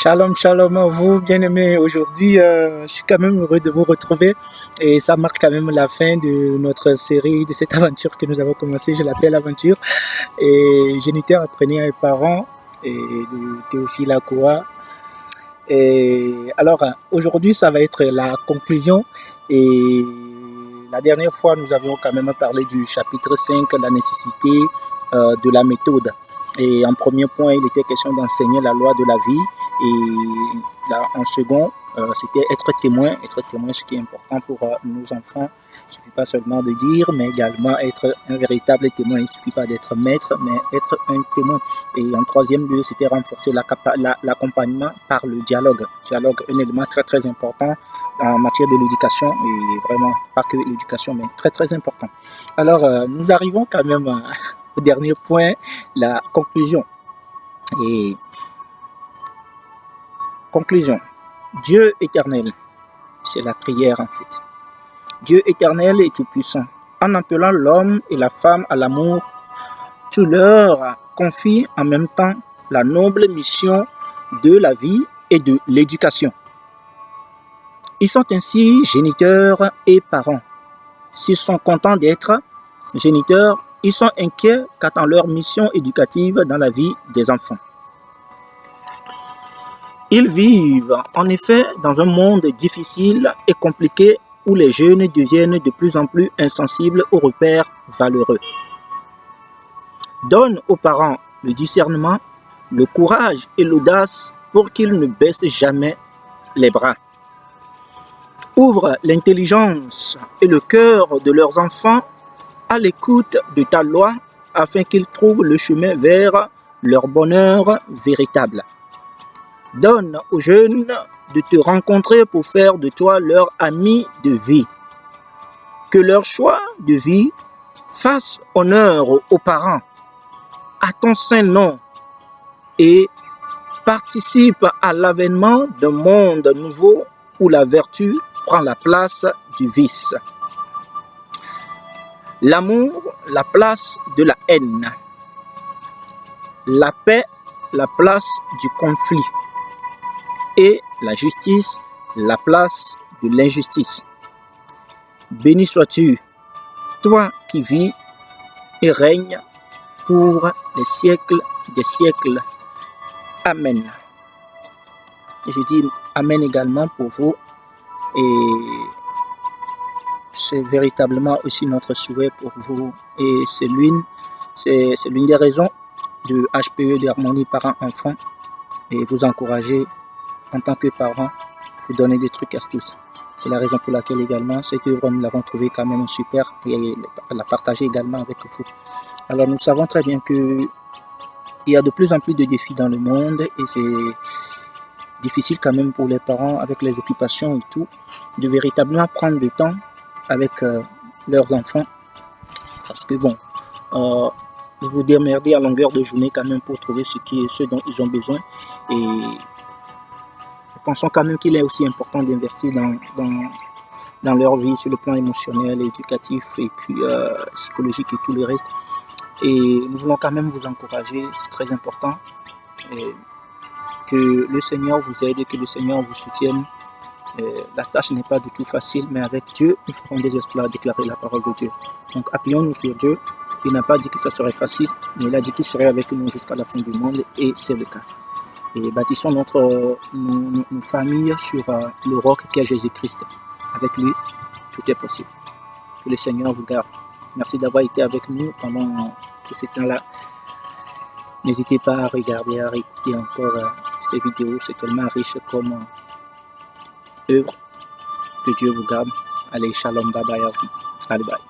Shalom, shalom à vous, bien-aimés. Aujourd'hui, je suis quand même heureux de vous retrouver et ça marque quand même la fin de notre série, de cette aventure que nous avons commencée. Je l'appelle aventure. Et géniteur, apprenez et parents et de Théophile Akoua. Et alors, aujourd'hui, ça va être la conclusion. Et la dernière fois, nous avions quand même parlé du chapitre 5, la nécessité de la méthode. Et en premier point, il était question d'enseigner la loi de la vie. Et là, en second, c'était être témoin. Être témoin, ce qui est important pour nos enfants. Il ne suffit pas seulement de dire, mais également être un véritable témoin. Il ne suffit pas d'être maître, mais être un témoin. Et en troisième lieu, c'était renforcer l'accompagnement par le dialogue. Dialogue, un élément très très important en matière de l'éducation. Et vraiment, pas que l'éducation, mais très très important. Alors, nous arrivons quand même au dernier point, la conclusion. Et conclusion. Dieu éternel, c'est la prière en fait. Dieu éternel et tout-puissant, en appelant l'homme et la femme à l'amour, tu leur confies en même temps la noble mission de la vie et de l'éducation. Ils sont ainsi géniteurs et parents. S'ils sont contents d'être géniteurs, ils sont inquiets quant à leur mission éducative dans la vie des enfants. Ils vivent en effet dans un monde difficile et compliqué où les jeunes deviennent de plus en plus insensibles aux repères valeureux. Donne aux parents le discernement, le courage et l'audace pour qu'ils ne baissent jamais les bras. Ouvre l'intelligence et le cœur de leurs enfants à l'écoute de ta loi afin qu'ils trouvent le chemin vers leur bonheur véritable. Donne aux jeunes de te rencontrer pour faire de toi leur ami de vie. Que leur choix de vie fasse honneur aux parents, à ton saint nom et participe à l'avènement d'un monde nouveau où la vertu prend la place du vice. L'amour, la place de la haine. La paix, la place du conflit. Et la justice, la place de l'injustice. Béni sois-tu, toi qui vis et règnes pour les siècles des siècles. Amen. Et je dis Amen également pour vous. Et c'est véritablement aussi notre souhait pour vous. Et c'est l'une des raisons de HPE d'Harmonie Parents-Enfants. Et vous encourager en tant que parent, vous donner des trucs astuces. C'est la raison pour laquelle également cette œuvre, nous l'avons trouvée quand même super et la partager également avec vous. Alors nous savons très bien qu'il y a de plus en plus de défis dans le monde et c'est difficile quand même pour les parents avec les occupations et tout, de véritablement prendre le temps avec leurs enfants. Parce que bon, vous vous démerdez à longueur de journée quand même pour trouver ce dont ils ont besoin. Et pensons quand même qu'il est aussi important d'investir dans leur vie sur le plan émotionnel, éducatif et puis psychologique et tout le reste. Et nous voulons quand même vous encourager, c'est très important. Et que le Seigneur vous aide, que le Seigneur vous soutienne. La tâche n'est pas du tout facile, mais avec Dieu, nous ferons des exploits à déclarer la parole de Dieu. Donc appuyons-nous sur Dieu. Il n'a pas dit que ça serait facile, mais il a dit qu'il serait avec nous jusqu'à la fin du monde et c'est le cas. Et bâtissons nos familles sur le roc qu'est Jésus-Christ. Avec lui, tout est possible. Que le Seigneur vous garde. Merci d'avoir été avec nous pendant tout ce temps-là. N'hésitez pas à regarder, à réécouter encore ces vidéos. C'est tellement riche comme œuvre. Que Dieu vous garde. Allez, shalom, bye bye. Allez, bye.